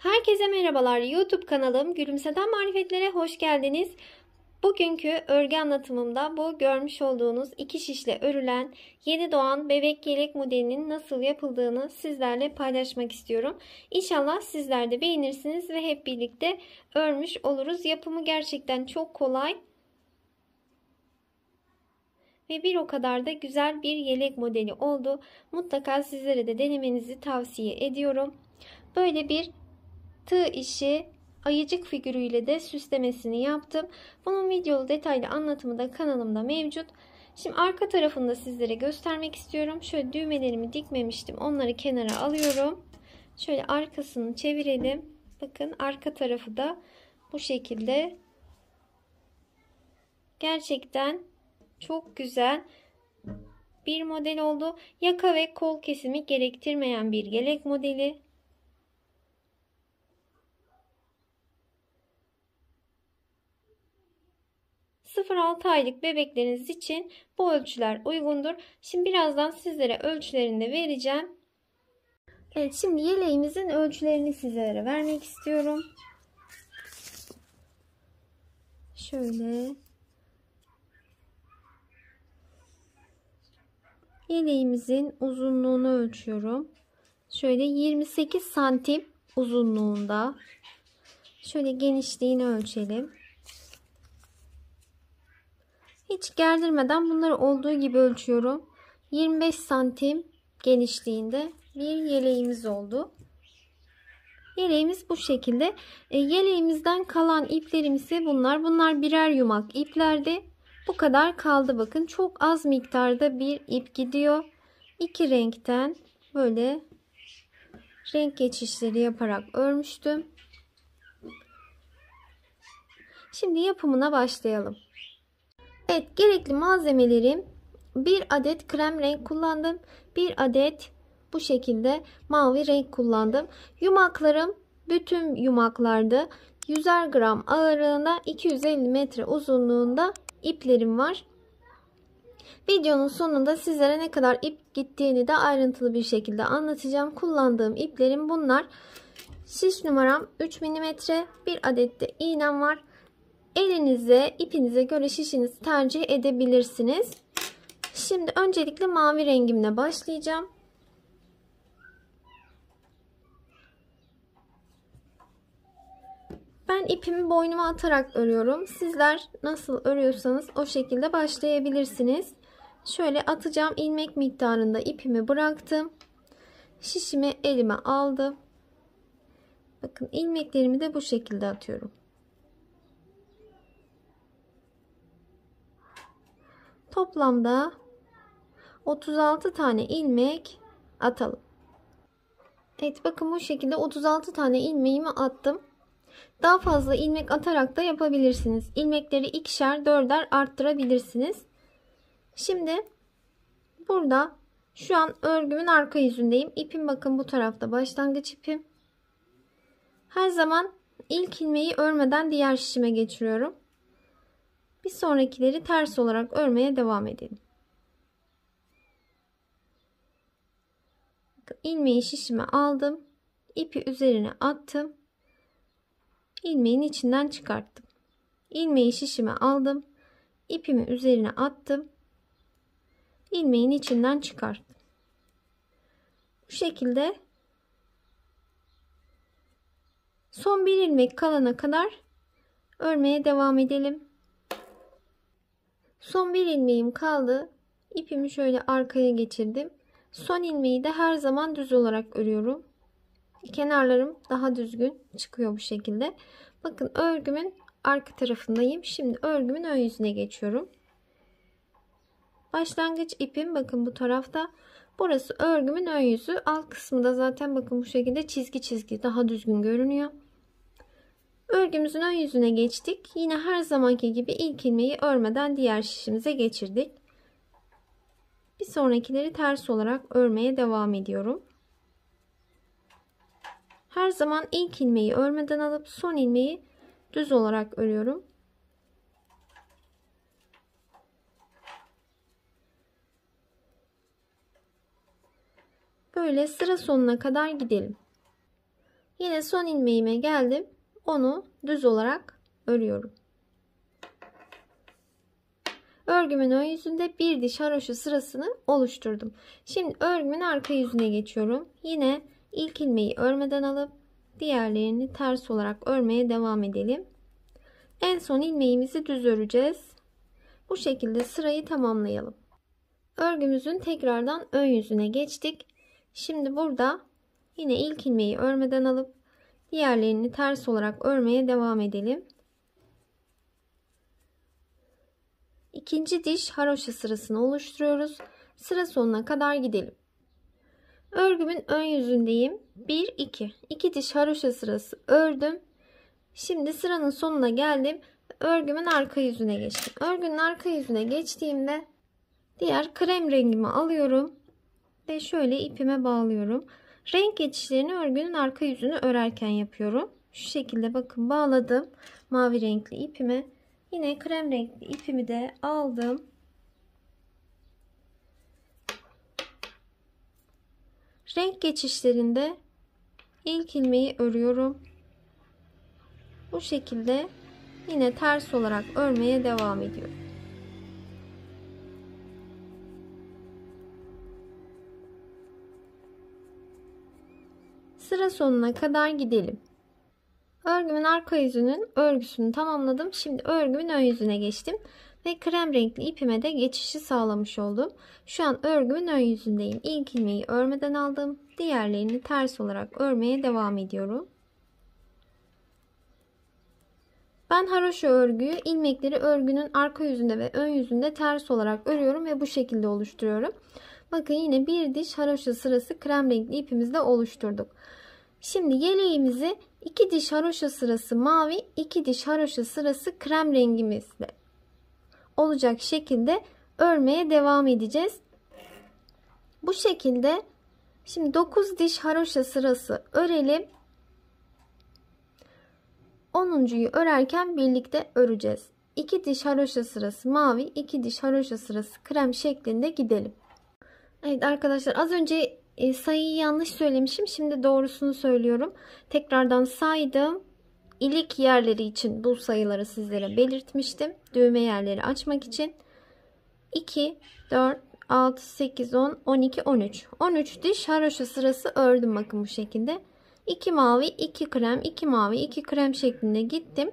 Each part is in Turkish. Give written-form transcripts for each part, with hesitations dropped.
Herkese merhabalar. YouTube kanalım Gülümseten Marifetlere hoş geldiniz. Bugünkü örgü anlatımımda bu görmüş olduğunuz iki şişle örülen yeni doğan bebek yelek modelinin nasıl yapıldığını sizlerle paylaşmak istiyorum. İnşallah sizler de beğenirsiniz ve hep birlikte örmüş oluruz. Yapımı gerçekten çok kolay ve bir o kadar da güzel bir yelek modeli oldu. Mutlaka sizlere de denemenizi tavsiye ediyorum. Böyle bir tığ işi ayıcık figürüyle de süslemesini yaptım. Bunun videolu detaylı anlatımı da kanalımda mevcut. Şimdi arka tarafını da sizlere göstermek istiyorum. Şöyle düğmelerimi dikmemiştim. Onları kenara alıyorum. Şöyle arkasını çevirelim. Bakın arka tarafı da bu şekilde. Gerçekten çok güzel bir model oldu. Yaka ve kol kesimi gerektirmeyen bir yelek modeli. 0-6 aylık bebekleriniz için bu ölçüler uygundur. Şimdi birazdan sizlere ölçülerini de vereceğim. Evet, şimdi yeleğimizin ölçülerini sizlere vermek istiyorum. Şöyle. Yeleğimizin uzunluğunu ölçüyorum. Şöyle 28 santim uzunluğunda. Şöyle genişliğini ölçelim. Hiç gerdirmeden bunları olduğu gibi ölçüyorum. 25 santim genişliğinde bir yeleğimiz oldu. Yeleğimiz bu şekilde. Yeleğimizden kalan iplerim ise bunlar. Bunlar birer yumak iplerdi. Bu kadar kaldı. Bakın çok az miktarda bir ip gidiyor. İki renkten böyle renk geçişleri yaparak örmüştüm. Şimdi yapımına başlayalım. Evet, gerekli malzemelerim: bir adet krem renk kullandım. Bir adet bu şekilde mavi renk kullandım. Yumaklarım bütün yumaklarda 100'er gram ağırlığında, 250 metre uzunluğunda iplerim var. Videonun sonunda sizlere ne kadar ip gittiğini de ayrıntılı bir şekilde anlatacağım. Kullandığım iplerim bunlar. Şiş numaram 3 mm. Bir adet de iğnem var. Elinize, ipinize göre şişinizi tercih edebilirsiniz. Şimdi öncelikle mavi rengimle başlayacağım. Ben ipimi boynuma atarak örüyorum. Sizler nasıl örüyorsanız o şekilde başlayabilirsiniz. Şöyle atacağım ilmek miktarında ipimi bıraktım. Şişimi elime aldım. Bakın ilmeklerimi de bu şekilde atıyorum. Toplamda 36 tane ilmek atalım. Evet, bakın bu şekilde 36 tane ilmeğimi attım. Daha fazla ilmek atarak da yapabilirsiniz. İlmekleri ikişer, dörder arttırabilirsiniz. Şimdi burada şu an örgümün arka yüzündeyim. İpim bakın bu tarafta, başlangıç ipim. Her zaman ilk ilmeği örmeden diğer şişime geçiriyorum. Bir sonrakileri ters olarak örmeye devam edelim. İlmeği şişime aldım. İpi üzerine attım. İlmeğin içinden çıkarttım. İlmeği şişime aldım. İpimi üzerine attım. İlmeğin içinden çıkarttım. Bu şekilde son bir ilmek kalana kadar örmeye devam edelim. Son bir ilmeğim kaldı. İpimi şöyle arkaya geçirdim. Son ilmeği de her zaman düz olarak örüyorum. Kenarlarım daha düzgün çıkıyor bu şekilde. Bakın örgümün arka tarafındayım. Şimdi örgümün ön yüzüne geçiyorum. Başlangıç ipim bakın bu tarafta. Burası örgümün ön yüzü. Alt kısmı da zaten bakın bu şekilde çizgi çizgi daha düzgün görünüyor. Örgümüzün ön yüzüne geçtik. Yine her zamanki gibi ilk ilmeği örmeden diğer şişimize geçirdik. Bir sonrakileri ters olarak örmeye devam ediyorum. Her zaman ilk ilmeği örmeden alıp son ilmeği düz olarak örüyorum. Böyle sıra sonuna kadar gidelim. Yine son ilmeğime geldim. Onu düz olarak örüyorum. Örgümün ön yüzünde bir diş haroşa sırasını oluşturdum. Şimdi örgümün arka yüzüne geçiyorum. Yine ilk ilmeği örmeden alıp diğerlerini ters olarak örmeye devam edelim. En son ilmeğimizi düz öreceğiz. Bu şekilde sırayı tamamlayalım. Örgümüzün tekrardan ön yüzüne geçtik. Şimdi burada yine ilk ilmeği örmeden alıp diğerlerini ters olarak örmeye devam edelim. İkinci diş haroşa sırasını oluşturuyoruz. Sıra sonuna kadar gidelim. Örgümün ön yüzündeyim. 1 2 2 diş haroşa sırası ördüm. Şimdi sıranın sonuna geldim. Örgümün arka yüzüne geçtim. Örgünün arka yüzüne geçtiğimde diğer krem rengimi alıyorum ve şöyle ipime bağlıyorum. Renk geçişlerini örgünün arka yüzünü örerken yapıyorum. Şu şekilde bakın bağladım mavi renkli ipime. Yine krem renkli ipimi de aldım. Renk geçişlerinde ilk ilmeği örüyorum. Bu şekilde yine ters olarak örmeye devam ediyorum. Sıra sonuna kadar gidelim. Örgümün arka yüzünün örgüsünü tamamladım. Şimdi örgümün ön yüzüne geçtim ve krem renkli ipime de geçişi sağlamış oldum. Şu an örgümün ön yüzündeyim. İlk ilmeği örmeden aldım. Diğerlerini ters olarak örmeye devam ediyorum. Ben haroşa örgüyü ilmekleri örgünün arka yüzünde ve ön yüzünde ters olarak örüyorum ve bu şekilde oluşturuyorum. Bakın yine bir diş haroşa sırası krem renkli ipimizde oluşturduk. Şimdi yeleğimizi 2 diş haroşa sırası mavi, 2 diş haroşa sırası krem rengimizle olacak şekilde örmeye devam edeceğiz. Bu şekilde şimdi 9 diş haroşa sırası örelim. 10.'yu örerken birlikte öreceğiz. 2 diş haroşa sırası mavi, 2 diş haroşa sırası krem şeklinde gidelim. Evet arkadaşlar, az önce sayıyı yanlış söylemişim. Şimdi doğrusunu söylüyorum. Tekrardan saydım. İlik yerleri için bu sayıları sizlere belirtmiştim. Düğme yerleri açmak için. 2, 4, 6, 8, 10, 12, 13. 13 diş haroşa sırası ördüm bakın bu şekilde. 2 mavi, 2 krem, 2 mavi, 2 krem şeklinde gittim.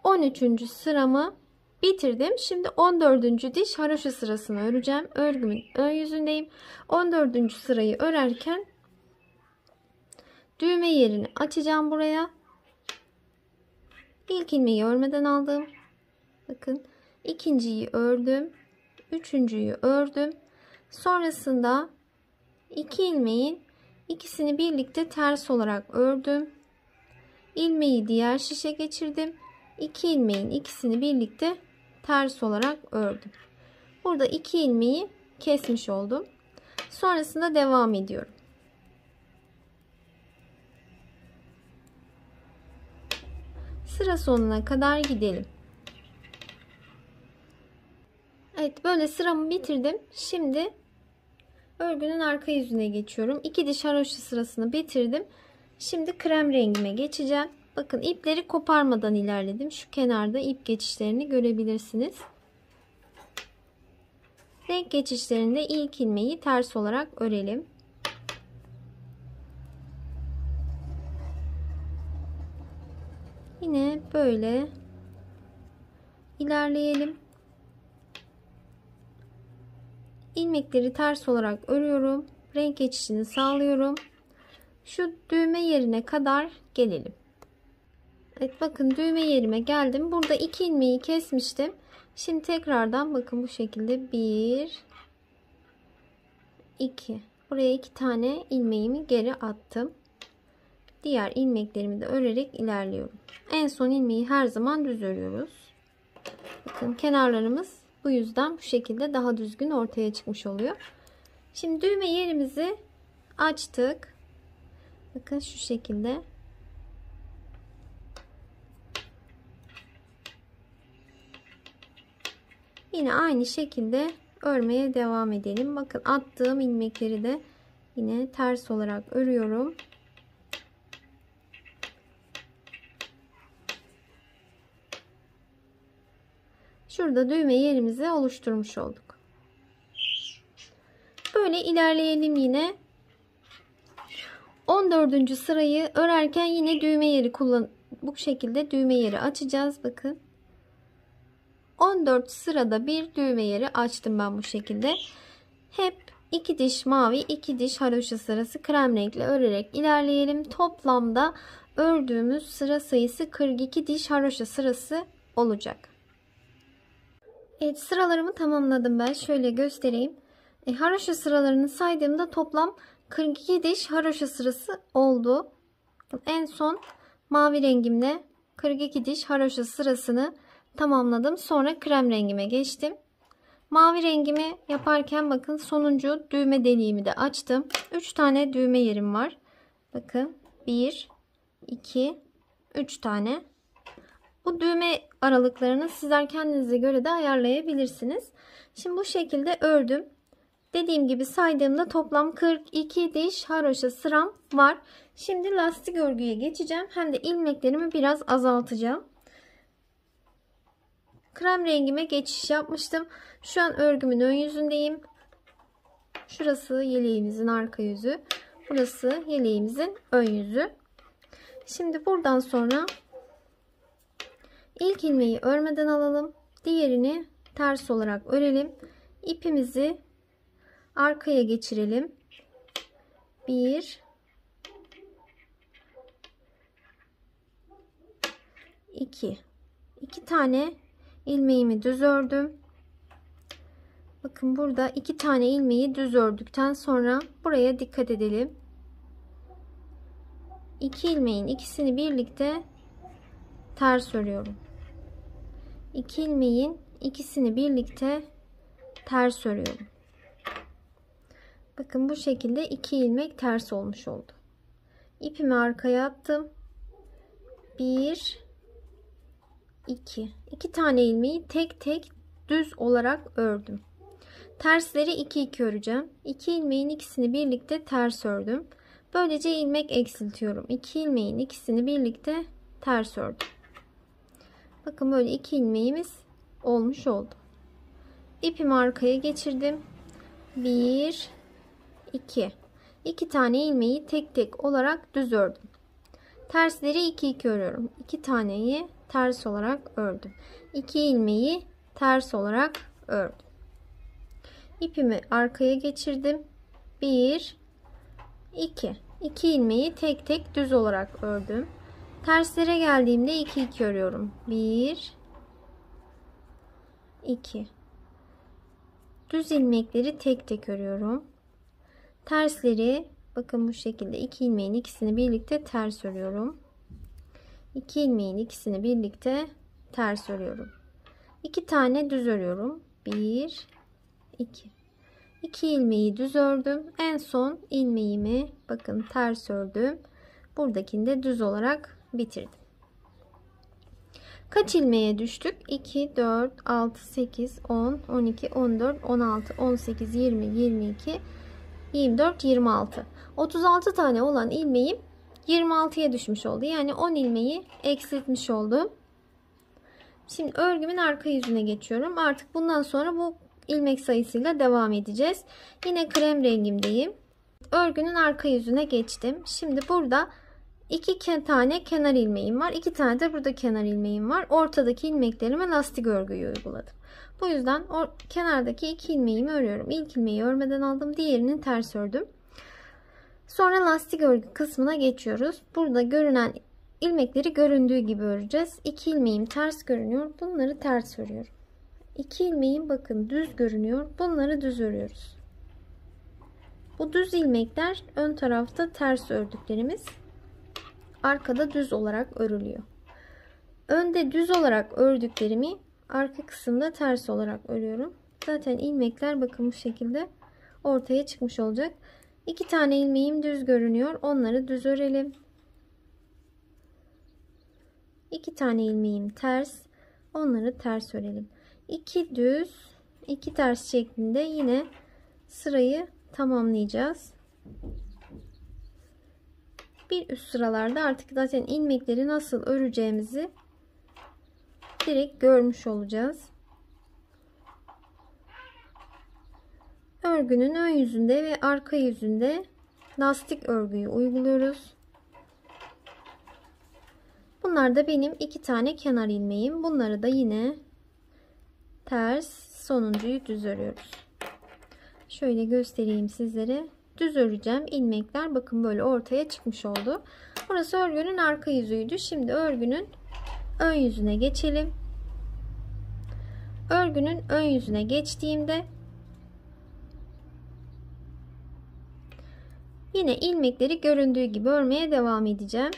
13. sıramı bitirdim. Şimdi 14. diş haroşa sırasını öreceğim. Örgümün ön yüzündeyim. 14. sırayı örerken düğme yerini açacağım buraya. İlk ilmeği örmeden aldım. Bakın ikinciyi ördüm. Üçüncüyü ördüm. Sonrasında 2 ilmeğin ikisini birlikte ters olarak ördüm. İlmeği diğer şişe geçirdim. 2 ilmeğin ikisini birlikte ters olarak ördüm. Burada 2 ilmeği kesmiş oldum. Sonrasında devam ediyorum. Sıra sonuna kadar gidelim. Evet, böyle sıramı bitirdim. Şimdi örgünün arka yüzüne geçiyorum. 2 diş haroşa sırasını bitirdim. Şimdi krem rengime geçeceğim. Bakın ipleri koparmadan ilerledim. Şu kenarda ip geçişlerini görebilirsiniz. Renk geçişlerinde ilk ilmeği ters olarak örelim. Yine böyle ilerleyelim. İlmekleri ters olarak örüyorum. Renk geçişini sağlıyorum. Şu düğme yerine kadar gelelim. Evet, bakın düğme yerime geldim. Burada 2 ilmeği kesmiştim. Şimdi tekrardan bakın bu şekilde 1 2, buraya 2 tane ilmeğimi geri attım. Diğer ilmeklerimi de örerek ilerliyorum. En son ilmeği her zaman düz örüyoruz. Bakın kenarlarımız bu yüzden bu şekilde daha düzgün ortaya çıkmış oluyor. Şimdi düğme yerimizi açtık. Bakın şu şekilde. Yine aynı şekilde örmeye devam edelim. Bakın attığım ilmekleri de yine ters olarak örüyorum. Şurada düğme yerimizi oluşturmuş olduk. Böyle ilerleyelim yine. 14. sırayı örerken yine düğme yeri bu şekilde düğme yeri açacağız. Bakın. 14 sırada bir düğme yeri açtım ben bu şekilde. Hep 2 diş mavi, 2 diş haroşa sırası krem renkle örerek ilerleyelim. Toplamda ördüğümüz sıra sayısı 42 diş haroşa sırası olacak. Evet, sıralarımı tamamladım ben. Şöyle göstereyim. Haroşa sıralarını saydığımda toplam 42 diş haroşa sırası oldu. En son mavi rengimle 42 diş haroşa sırasını tamamladım. Sonra krem rengime geçtim. Mavi rengimi yaparken bakın sonuncu düğme deliğimi de açtım. 3 tane düğme yerim var. Bakın 1, 2, 3 tane. Bu düğme aralıklarını sizler kendinize göre de ayarlayabilirsiniz. Şimdi bu şekilde ördüm. Dediğim gibi saydığımda toplam 42 diş haroşa sıram var. Şimdi lastik örgüye geçeceğim. Hem de ilmeklerimi biraz azaltacağım. Krem rengime geçiş yapmıştım. Şu an örgümün ön yüzündeyim. Şurası yeleğimizin arka yüzü. Burası yeleğimizin ön yüzü. Şimdi buradan sonra ilk ilmeği örmeden alalım. Diğerini ters olarak örelim. İpimizi arkaya geçirelim. 1, 2 tane ilmeğimi düz ördüm. Bakın burada 2 tane ilmeği düz ördükten sonra buraya dikkat edelim. 2 ilmeğin ikisini birlikte ters örüyorum. 2 ilmeğin ikisini birlikte ters örüyorum. Bakın bu şekilde 2 ilmek ters olmuş oldu. İpimi arkaya attım. 1, 2 tane ilmeği tek tek düz olarak ördüm. Tersleri 2 öreceğim. 2 ilmeğin ikisini birlikte ters ördüm. Böylece ilmek eksiltiyorum. 2 ilmeğin ikisini birlikte ters ördüm. Bakın böyle 2 ilmeğimiz olmuş oldu. İpimi arkaya geçirdim. 1, 2 tane ilmeği tek tek olarak düz ördüm. Tersleri 2 örüyorum. 2 taneyi ters olarak ördüm. 2 ilmeği ters olarak ördüm. İpimi arkaya geçirdim. 1, 2 ilmeği tek tek düz olarak ördüm. Terslere geldiğimde 2 örüyorum. 1, 2. Düz ilmekleri tek tek örüyorum. Tersleri bakın bu şekilde 2 ilmeğin ikisini birlikte ters örüyorum. 2 ilmeğin ikisini birlikte ters örüyorum. 2 tane düz örüyorum. 1, 2 ilmeği düz ördüm. En son ilmeğimi bakın ters ördüm. Buradakini de düz olarak bitirdim. Kaç ilmeğe düştük? 2, 4, 6, 8, 10, 12, 14, 16, 18, 20, 22, 24, 26. 36 tane olan ilmeğim 26'ya düşmüş oldu. Yani 10 ilmeği eksiltmiş oldum. Şimdi örgümün arka yüzüne geçiyorum. Artık bundan sonra bu ilmek sayısıyla devam edeceğiz. Yine krem rengimdeyim. Örgünün arka yüzüne geçtim. Şimdi burada 2 tane kenar ilmeğim var. 2 tane de burada kenar ilmeğim var. Ortadaki ilmeklerime lastik örgüyü uyguladım. Bu yüzden kenardaki 2 ilmeğimi örüyorum. İlk ilmeği örmeden aldım. Diğerini ters ördüm. Sonra lastik örgü kısmına geçiyoruz. Burada görünen ilmekleri göründüğü gibi öreceğiz. 2 ilmeğim ters görünüyor. Bunları ters örüyorum. 2 ilmeğim bakın düz görünüyor. Bunları düz örüyoruz. Bu düz ilmekler ön tarafta ters ördüklerimiz. Arkada düz olarak örülüyor. Önde düz olarak ördüklerimi arka kısımda ters olarak örüyorum. Zaten ilmekler bakın bu şekilde ortaya çıkmış olacak. 2 tane ilmeğim düz görünüyor. Onları düz örelim. 2 tane ilmeğim ters. Onları ters örelim. 2 düz, 2 ters şeklinde yine sırayı tamamlayacağız. Bir üst sıralarda artık zaten ilmekleri nasıl öreceğimizi direkt görmüş olacağız. Örgünün ön yüzünde ve arka yüzünde lastik örgüyü uyguluyoruz. Bunlar da benim 2 tane kenar ilmeğim. Bunları da yine ters, sonuncuyu düz örüyoruz. Şöyle göstereyim sizlere. Düz öreceğim. İlmekler bakın böyle ortaya çıkmış oldu. Burası örgünün arka yüzüydü. Şimdi örgünün ön yüzüne geçelim. Örgünün ön yüzüne geçtiğimde yine ilmekleri göründüğü gibi örmeye devam edeceğim.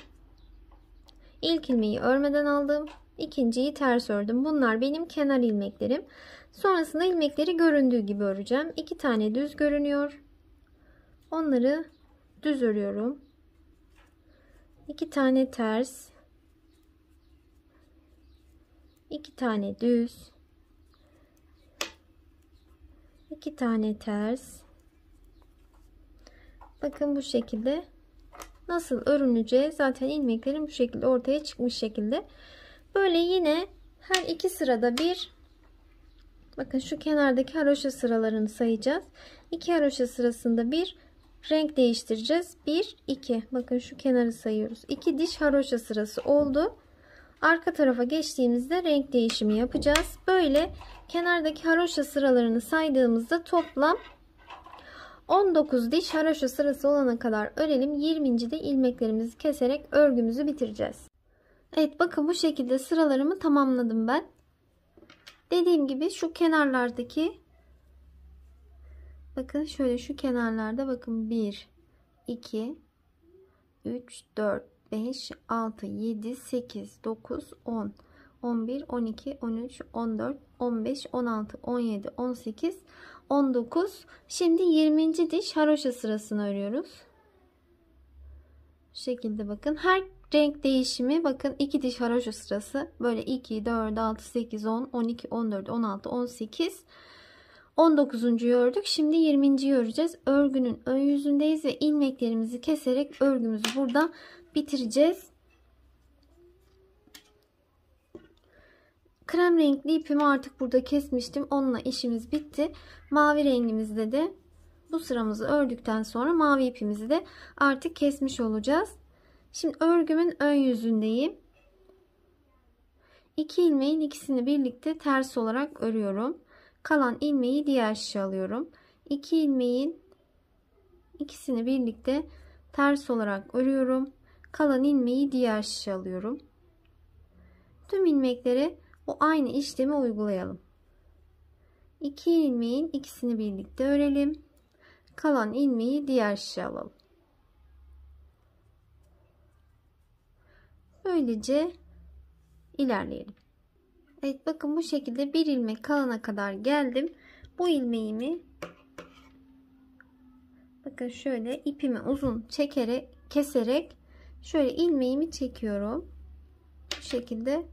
İlk ilmeği örmeden aldım. İkinciyi ters ördüm. Bunlar benim kenar ilmeklerim. Sonrasında ilmekleri göründüğü gibi öreceğim. 2 tane düz görünüyor. Onları düz örüyorum. 2 tane ters. 2 tane düz. 2 tane ters. Bakın bu şekilde nasıl örüneceği zaten ilmeklerin bu şekilde ortaya çıkmış şekilde. Böyle yine her 2 sırada bir, bakın şu kenardaki haroşa sıralarını sayacağız. 2 haroşa sırasında bir renk değiştireceğiz. 1 2, bakın şu kenarı sayıyoruz. 2 diş haroşa sırası oldu. Arka tarafa geçtiğimizde renk değişimi yapacağız. Böyle kenardaki haroşa sıralarını saydığımızda toplam 19 diş haroşa sırası olana kadar örelim. 20. de ilmeklerimizi keserek örgümüzü bitireceğiz. Evet, bakın bu şekilde sıralarımı tamamladım ben. Dediğim gibi şu kenarlardaki, bakın şöyle şu kenarlarda bakın 1 2 3 4 5 6 7 8 9 10 11 12 13 14 15 16 17 18 19. Şimdi 20. diş haroşa sırasını örüyoruz. Bu şekilde bakın her renk değişimi, bakın 2 diş haroşa sırası böyle 2 4 6 8 10 12 14 16 18 19'uncuyu ördük. Şimdi 20'yi öreceğiz. Örgünün ön yüzündeyiz ve ilmeklerimizi keserek örgümüzü burada bitireceğiz. Krem renkli ipimi artık burada kesmiştim. Onunla işimiz bitti. Mavi rengimizde de bu sıramızı ördükten sonra mavi ipimizi de artık kesmiş olacağız. Şimdi örgümün ön yüzündeyim. 2 ilmeğin ikisini birlikte ters olarak örüyorum. Kalan ilmeği diğer şişe alıyorum. 2 ilmeğin ikisini birlikte ters olarak örüyorum. Kalan ilmeği diğer şişe alıyorum. Tüm ilmeklere bu aynı işlemi uygulayalım. 2 ilmeğin ikisini birlikte örelim. Kalan ilmeği diğer şişe alalım. Böylece ilerleyelim. Evet, bakın bu şekilde bir ilmek kalana kadar geldim. Bu ilmeğimi bakın şöyle ipimi uzun çekerek, keserek şöyle ilmeğimi çekiyorum. Bu şekilde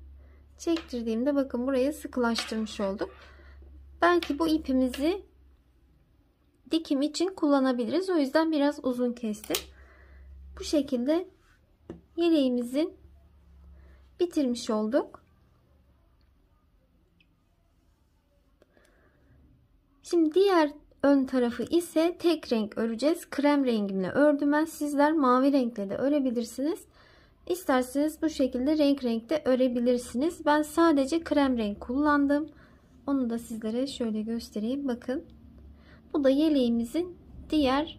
çektirdiğimde bakın buraya sıkılaştırmış olduk. Belki bu ipimizi dikim için kullanabiliriz. O yüzden biraz uzun kestim. Bu şekilde yeleğimizin bitirmiş olduk. Şimdi diğer ön tarafı ise tek renk öreceğiz. Krem rengimle ördüm ben. Sizler mavi renkle de örebilirsiniz. İsterseniz bu şekilde renk renkte örebilirsiniz. Ben sadece krem renk kullandım. Onu da sizlere şöyle göstereyim. Bakın. Bu da yeleğimizin diğer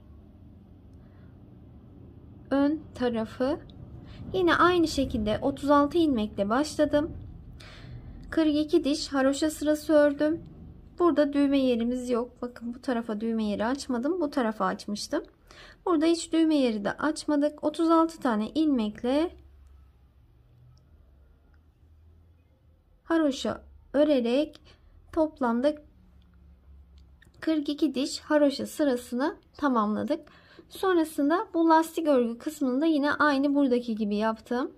ön tarafı. Yine aynı şekilde 36 ilmekle başladım. 42 diş haroşa sırası ördüm. Burada düğme yerimiz yok. Bakın bu tarafa düğme yeri açmadım. Bu tarafa açmıştım. Burada hiç düğme yeri de açmadık. 36 tane ilmekle haroşa örerek toplamda 42 diş haroşa sırasını tamamladık. Sonrasında bu lastik örgü kısmında yine aynı buradaki gibi yaptım.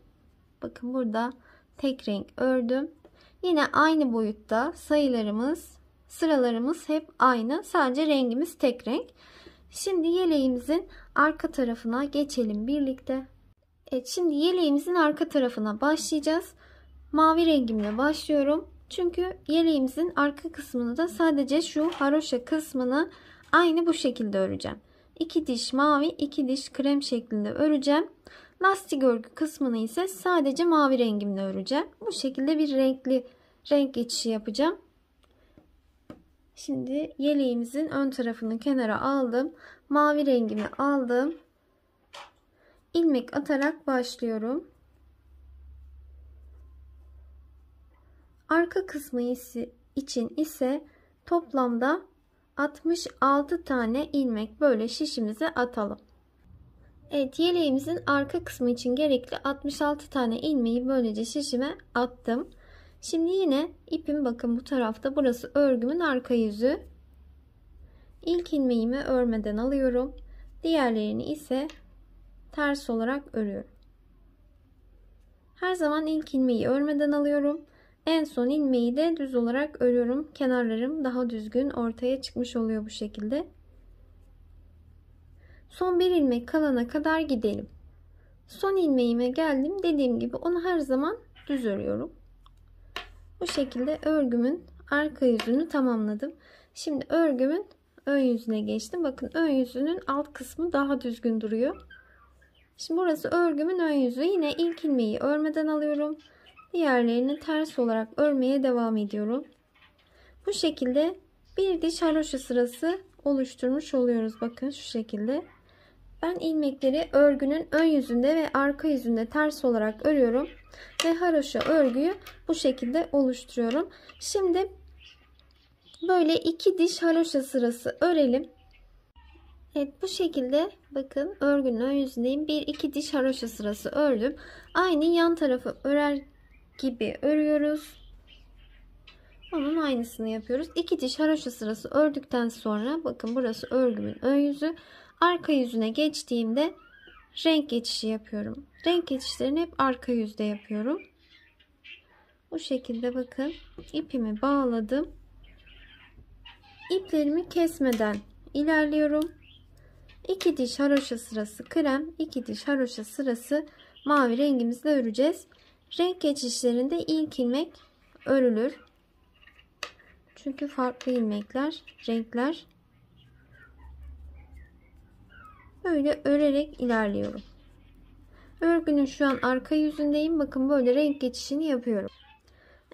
Bakın burada tek renk ördüm. Yine aynı boyutta sayılarımız, sıralarımız hep aynı. Sadece rengimiz tek renk. Şimdi yeleğimizin arka tarafına geçelim birlikte. Evet, şimdi yeleğimizin arka tarafına başlayacağız. Mavi rengimle başlıyorum. Çünkü yeleğimizin arka kısmını da sadece şu haroşa kısmını Aynı bu şekilde öreceğim. 2 diş mavi, 2 diş krem şeklinde öreceğim. Lastik örgü kısmını ise sadece mavi rengimle öreceğim. Bu şekilde bir renk geçişi yapacağım. Şimdi yeleğimizin ön tarafını kenara aldım. Mavi rengimi aldım. İlmek atarak başlıyorum. Arka kısmı için ise toplamda 66 tane ilmek böyle şişimize atalım. Evet, yeleğimizin arka kısmı için gerekli 66 tane ilmeği böylece şişime attım. Şimdi yine ipim bakın bu tarafta, burası örgümün arka yüzü. İlk ilmeğimi örmeden alıyorum. Diğerlerini ise ters olarak örüyorum. Her zaman ilk ilmeği örmeden alıyorum. En son ilmeği de düz olarak örüyorum. Kenarlarım daha düzgün ortaya çıkmış oluyor bu şekilde. Son bir ilmek kalana kadar gidelim. Son ilmeğime geldim. Dediğim gibi onu her zaman düz örüyorum. Bu şekilde örgümün arka yüzünü tamamladım. Şimdi örgümün ön yüzüne geçtim. Bakın ön yüzünün alt kısmı daha düzgün duruyor. Şimdi burası örgümün ön yüzü. Yine ilk ilmeği örmeden alıyorum. Diğerlerini ters olarak örmeye devam ediyorum. Bu şekilde bir diş haroşa sırası oluşturmuş oluyoruz. Bakın şu şekilde. Ben ilmekleri örgünün ön yüzünde ve arka yüzünde ters olarak örüyorum. Ve haroşa örgüyü bu şekilde oluşturuyorum. Şimdi böyle 2 diş haroşa sırası örelim. Evet, bu şekilde bakın örgünün ön yüzündeyim. 1-2 diş haroşa sırası ördüm. Aynı yan tarafı örer gibi örüyoruz. Onun aynısını yapıyoruz. 2 diş haroşa sırası ördükten sonra bakın burası örgümün ön yüzü. Arka yüzüne geçtiğimde renk geçişi yapıyorum. Renk geçişlerini hep arka yüzde yapıyorum. Bu şekilde bakın ipimi bağladım. İplerimi kesmeden ilerliyorum. 2 diş haroşa sırası krem, 2 diş haroşa sırası mavi rengimizle öreceğiz. Renk geçişlerinde ilk ilmek örülür. Çünkü farklı ilmekler, renkler. Böyle örerek ilerliyorum. Örgünün şu an arka yüzündeyim. Bakın böyle renk geçişini yapıyorum.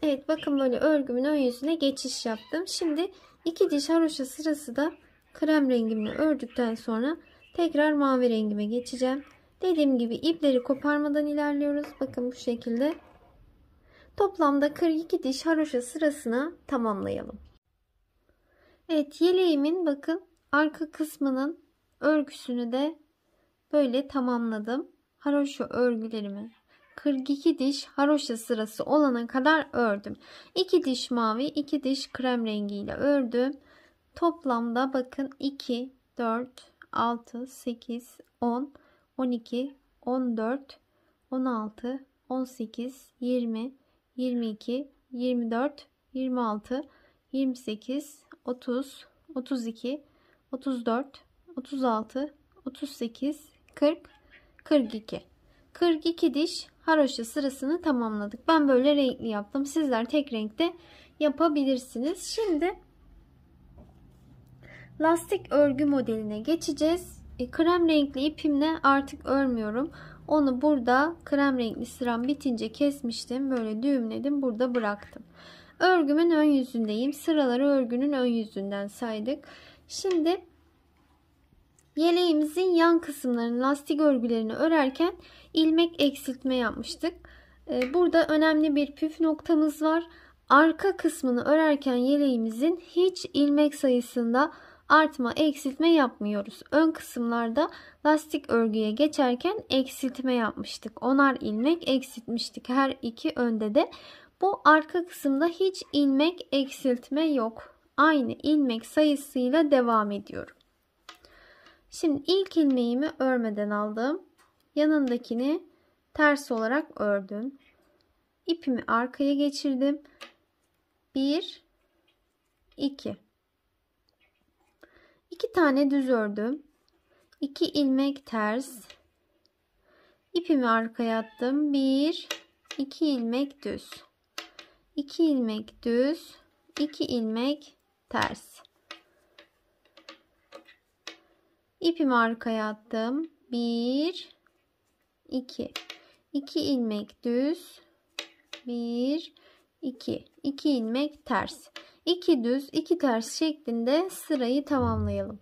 Evet, bakın böyle örgümün ön yüzüne geçiş yaptım. Şimdi 2 diş haroşa sırası da krem rengimle ördükten sonra tekrar mavi rengime geçeceğim. Dediğim gibi ipleri koparmadan ilerliyoruz. Bakın bu şekilde. Toplamda 42 diş haroşa sırasını tamamlayalım. Evet, yeleğimin bakın arka kısmının örgüsünü de böyle tamamladım. Haroşa örgülerimi 42 diş haroşa sırası olana kadar ördüm. 2 diş mavi, 2 diş krem rengiyle ördüm. Toplamda bakın 2, 4, 6, 8, 10, 12, 14, 16, 18, 20, 22, 24, 26, 28, 30, 32, 34, 36, 38, 40, 42. 42 diş haroşa sırasını tamamladık. Ben böyle renkli yaptım. Sizler tek renkte yapabilirsiniz. Şimdi lastik örgü modeline geçeceğiz. Krem renkli ipimle artık örmüyorum. Onu burada krem renkli sıram bitince kesmiştim. Böyle düğümledim. Burada bıraktım. Örgümün ön yüzündeyim. Sıraları örgünün ön yüzünden saydık. Şimdi yeleğimizin yan kısımlarını, lastik örgülerini örerken ilmek eksiltme yapmıştık. Burada önemli bir püf noktamız var. Arka kısmını örerken yeleğimizin hiç ilmek sayısında artma, eksiltme yapmıyoruz. Ön kısımlarda lastik örgüye geçerken eksiltme yapmıştık. 10'ar ilmek eksiltmiştik her iki önde de. Bu arka kısımda hiç ilmek eksiltme yok. Aynı ilmek sayısıyla devam ediyorum. Şimdi ilk ilmeğimi örmeden aldım. Yanındakini ters olarak ördüm. İpimi arkaya geçirdim. 1, 2. 2 tane düz ördüm. 2 ilmek ters. İpimi arkaya attım. 1, 2 ilmek düz. 2 ilmek düz. 2 ilmek ters. İpimi arkaya attım. 1 2 2 ilmek düz, 1 2 2 ilmek ters, 2 düz 2 ters şeklinde sırayı tamamlayalım.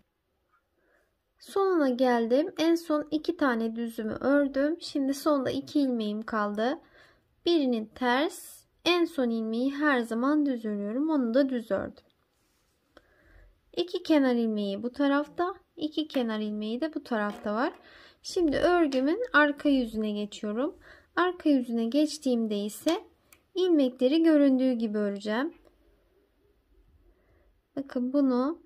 Sonuna geldim. En son 2 tane düzümü ördüm. Şimdi sonda 2 ilmeğim kaldı. Birini ters, en son ilmeği her zaman düz örüyorum. Onu da düz ördüm. 2 kenar ilmeği bu tarafta, 2 kenar ilmeği de bu tarafta var. Şimdi örgümün arka yüzüne geçiyorum. Arka yüzüne geçtiğimde ise ilmekleri göründüğü gibi öreceğim. Bakın bunu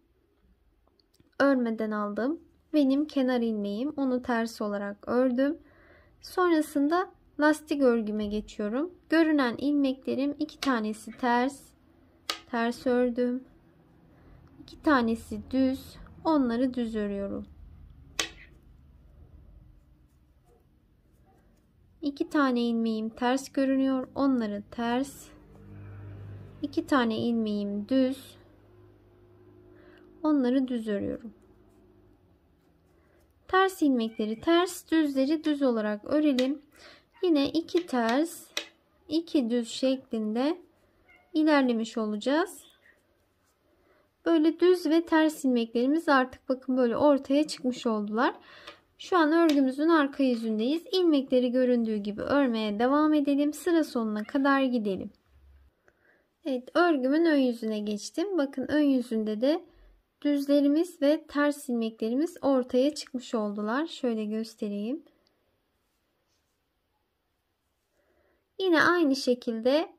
örmeden aldım. Benim kenar ilmeğim. Onu ters olarak ördüm. Sonrasında lastik örgüme geçiyorum. Görünen ilmeklerim 2 tanesi ters ördüm. 2 tanesi düz. Onları düz örüyorum. 2 tane ilmeğim ters görünüyor. Onları ters. 2 tane ilmeğim düz. Onları düz örüyorum. Ters ilmekleri ters, düzleri düz olarak örelim. Yine 2 ters, 2 düz şeklinde ilerlemiş olacağız. Böyle düz ve ters ilmeklerimiz artık bakın böyle ortaya çıkmış oldular. Şu an örgümüzün arka yüzündeyiz. İlmekleri göründüğü gibi örmeye devam edelim. Sıra sonuna kadar gidelim. Evet, örgümün ön yüzüne geçtim. Bakın ön yüzünde de düzlerimiz ve ters ilmeklerimiz ortaya çıkmış oldular. Şöyle göstereyim. Yine aynı şekilde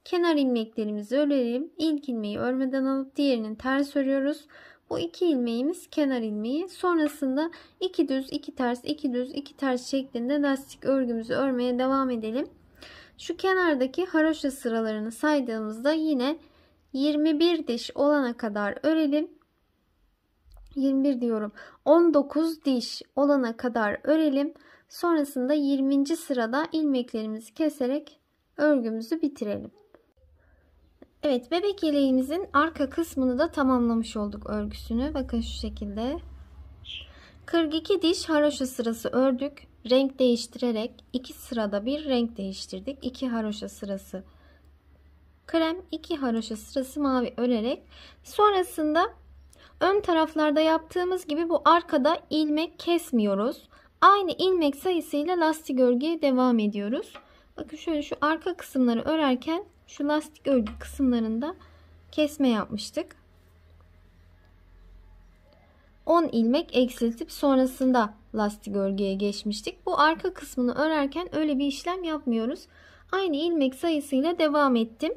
kenar ilmeklerimizi örelim. İlk ilmeği örmeden alıp diğerinin ters örüyoruz. Bu 2 ilmeğimiz kenar ilmeği. Sonrasında 2 düz, 2 ters, 2 düz, 2 ters şeklinde lastik örgümüzü örmeye devam edelim. Şu kenardaki haroşa sıralarını saydığımızda yine 21 diş olana kadar örelim. 21 diyorum. 19 diş olana kadar örelim. Sonrasında 20. sırada ilmeklerimizi keserek örgümüzü bitirelim. Evet, bebek yeleğimizin arka kısmını da tamamlamış olduk örgüsünü. Bakın şu şekilde. 42 diş haroşa sırası ördük. Renk değiştirerek 2 sırada bir renk değiştirdik. 2 haroşa sırası krem, 2 haroşa sırası mavi örerek sonrasında ön taraflarda yaptığımız gibi bu arkada ilmek kesmiyoruz. Aynı ilmek sayısıyla lastik örgüye devam ediyoruz. Bakın şöyle şu arka kısımları örerken şu lastik örgü kısımlarında kesme yapmıştık. 10 ilmek eksiltip sonrasında lastik örgüye geçmiştik. Bu arka kısmını örerken öyle bir işlem yapmıyoruz. Aynı ilmek sayısıyla devam ettim.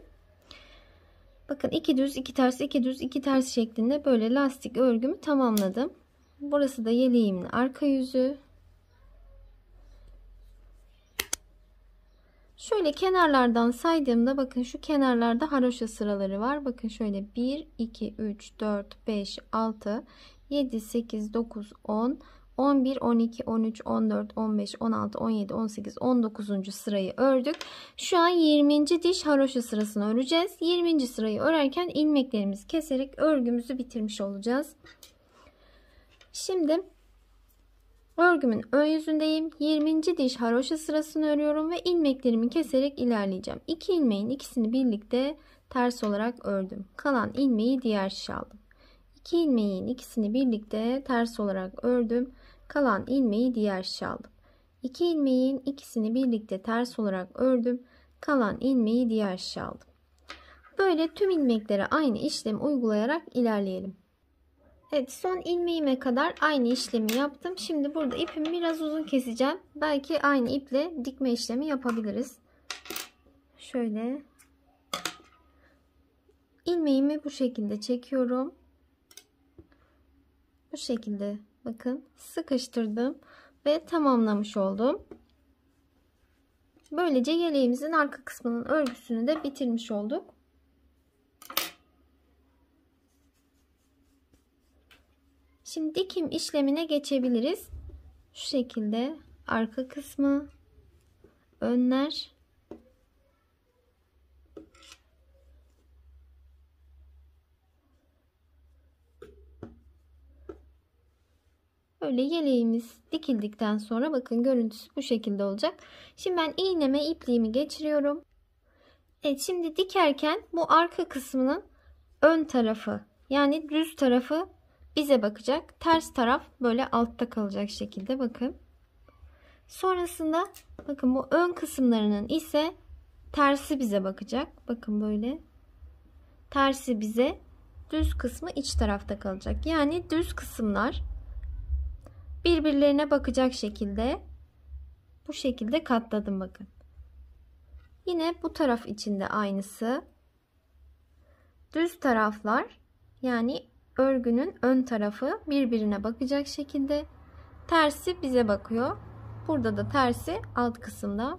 Bakın 2 düz 2 ters 2 düz 2 ters şeklinde böyle lastik örgümü tamamladım. Burası da yeleğimin arka yüzü. Şöyle kenarlardan saydığımda bakın şu kenarlarda haroşa sıraları var. Bakın şöyle 1 2 3 4 5 6 7 8 9 10 11 12 13 14 15 16 17 18 19. sırayı ördük. Şu an 20. diş haroşa sırasını öreceğiz. 20. sırayı örerken ilmeklerimizi keserek örgümüzü bitirmiş olacağız. Şimdi örgümün ön yüzündeyim. 20. diş haroşa sırasını örüyorum ve ilmeklerimi keserek ilerleyeceğim. 2 ilmeğin ikisini birlikte ters olarak ördüm. Kalan ilmeği diğer şişe aldım. 2 ilmeğin ikisini birlikte ters olarak ördüm. Kalan ilmeği diğer şişe aldım. 2 ilmeğin ikisini birlikte ters olarak ördüm. Kalan ilmeği diğer şişe aldım. Böyle tüm ilmeklere aynı işlemi uygulayarak ilerleyelim. Evet, son ilmeğime kadar aynı işlemi yaptım. Şimdi burada ipimi biraz uzun keseceğim. Belki aynı iple dikme işlemi yapabiliriz. Şöyle ilmeğimi bu şekilde çekiyorum. Bu şekilde bakın sıkıştırdım ve tamamlamış oldum. Böylece yeleğimizin arka kısmının örgüsünü de bitirmiş olduk. Şimdi dikim işlemine geçebiliriz. Şu şekilde arka kısmı, önler, Böyle yeleğimiz dikildikten sonra bakın görüntüsü bu şekilde olacak. Şimdi ben iğneme ipliğimi geçiriyorum. Evet, şimdi dikerken bu arka kısmının ön tarafı yani düz tarafı bize bakacak. Ters taraf böyle altta kalacak şekilde bakın. Sonrasında bakın bu ön kısımlarının ise tersi bize bakacak. Bakın böyle tersi bize, düz kısmı iç tarafta kalacak. Yani düz kısımlar birbirlerine bakacak şekilde bu şekilde katladım bakın. Yine bu taraf için de aynısı. Düz taraflar yani örgünün ön tarafı birbirine bakacak şekilde, tersi bize bakıyor. Burada da tersi alt kısımda.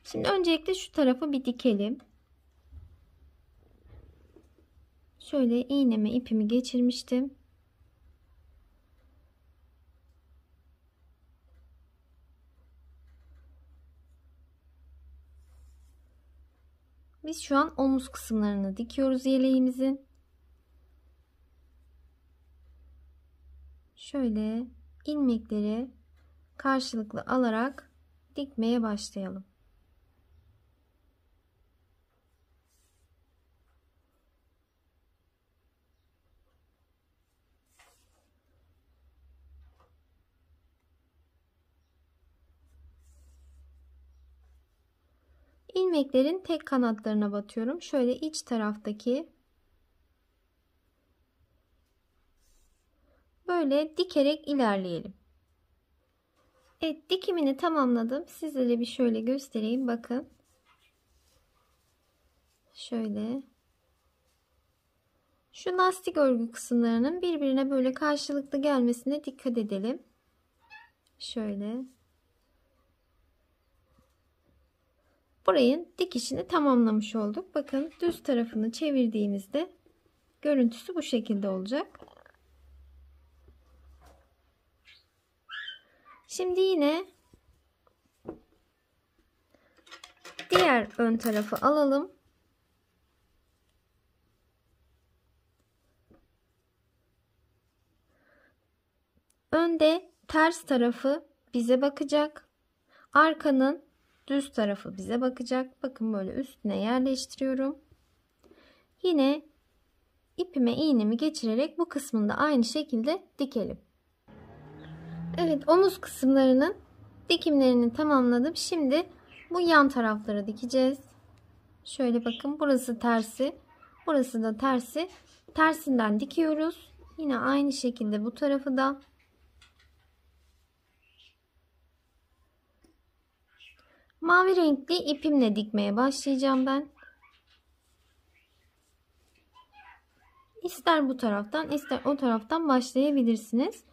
Şimdi öncelikle şu tarafı bir dikelim. Şöyle iğneme ipimi geçirmiştim. Biz şu an omuz kısımlarını dikiyoruz yeleğimizin. Şöyle ilmekleri karşılıklı alarak dikmeye başlayalım. İlmeklerin tek kanatlarına batıyorum. Şöyle iç taraftaki böyle dikerek ilerleyelim. Evet, dikimini tamamladım. Sizlere bir şöyle göstereyim. Bakın. Şöyle. Şu lastik örgü kısımlarının birbirine böyle karşılıklı gelmesine dikkat edelim. Şöyle. Burayın dikişini tamamlamış olduk. Bakın düz tarafını çevirdiğimizde görüntüsü bu şekilde olacak. Şimdi yine diğer ön tarafı alalım. Önde ters tarafı bize bakacak. Arkanın düz tarafı bize bakacak. Bakın böyle üstüne yerleştiriyorum. Yine ipime iğnemi geçirerek bu kısmını da aynı şekilde dikelim. Evet, omuz kısımlarının dikimlerini tamamladım. Şimdi bu yan tarafları dikeceğiz. Şöyle bakın, burası tersi, burası da tersi. Tersinden dikiyoruz. Yine aynı şekilde bu tarafı da. Mavi renkli ipimle dikmeye başlayacağım ben. İster bu taraftan ister o taraftan başlayabilirsiniz.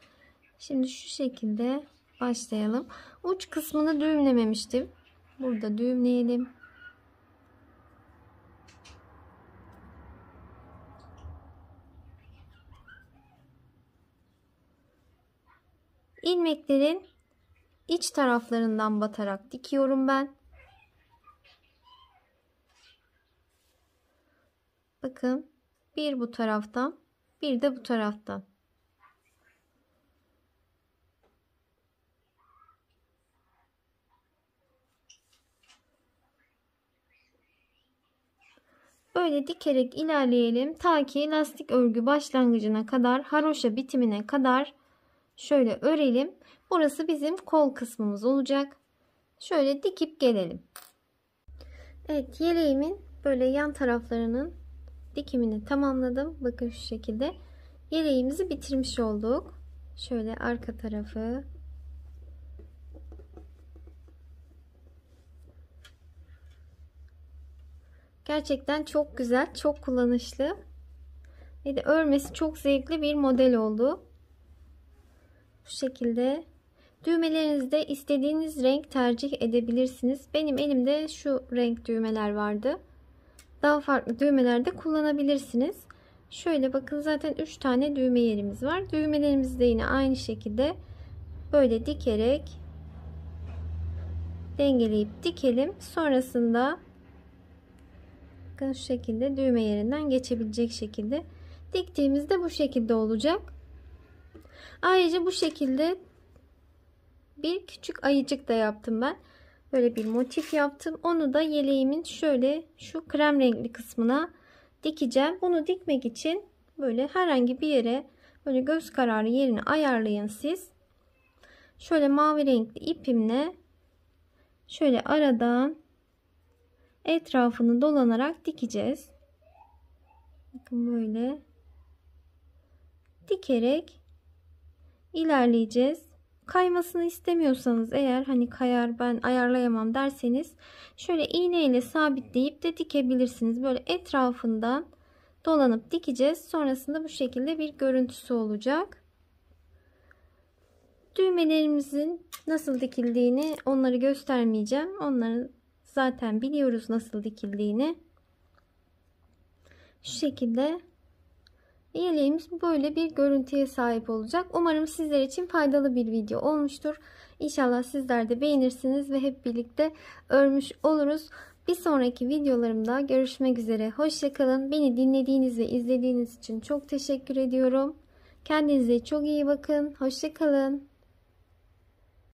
Şimdi şu şekilde başlayalım. Uç kısmını düğümlememiştim. Burada düğümleyelim. İlmeklerin iç taraflarından batarak dikiyorum ben. Bakın, bir bu taraftan, bir de bu taraftan. Böyle dikerek ilerleyelim ta ki lastik örgü başlangıcına kadar, haroşa bitimine kadar şöyle örelim. Burası bizim kol kısmımız olacak. Şöyle dikip gelelim. Evet, yeleğimin böyle yan taraflarının dikimini tamamladım. Bakın şu şekilde yeleğimizi bitirmiş olduk. Şöyle arka tarafı. Gerçekten çok güzel, çok kullanışlı ve de örmesi çok zevkli bir model oldu. Bu şekilde düğmelerinizde istediğiniz renk tercih edebilirsiniz. Benim elimde şu renk düğmeler vardı. Daha farklı düğmeler de kullanabilirsiniz. Şöyle bakın, zaten 3 tane düğme yerimiz var. Düğmelerimizi de yine aynı şekilde böyle dikerek dengeleyip dikelim. Sonrasında bakın şu şekilde düğme yerinden geçebilecek şekilde Diktiğimizde bu şekilde olacak. Ayrıca bu şekilde bir küçük ayıcık da yaptım ben. Böyle bir motif yaptım. Onu da yeleğimin şöyle şu krem renkli kısmına dikeceğim. Bunu dikmek için böyle herhangi bir yere böyle göz kararı yerini ayarlayın siz. Şöyle mavi renkli ipimle şöyle aradan etrafını dolanarak dikeceğiz. Bakın böyle dikerek ilerleyeceğiz. Kaymasını istemiyorsanız eğer hani kayar ben ayarlayamam derseniz şöyle iğne ile sabitleyip de dikebilirsiniz. Böyle etrafından dolanıp dikeceğiz. Sonrasında bu şekilde bir görüntüsü olacak. Düğmelerimizin nasıl dikildiğini onları göstermeyeceğim. Onları zaten biliyoruz nasıl dikildiğini. Şu şekilde yeleğimiz böyle bir görüntüye sahip olacak. Umarım sizler için faydalı bir video olmuştur. İnşallah sizler de beğenirsiniz ve hep birlikte örmüş oluruz. Bir sonraki videolarımda görüşmek üzere. Hoşça kalın. Beni dinlediğiniz ve izlediğiniz için çok teşekkür ediyorum. Kendinize çok iyi bakın. Hoşça kalın.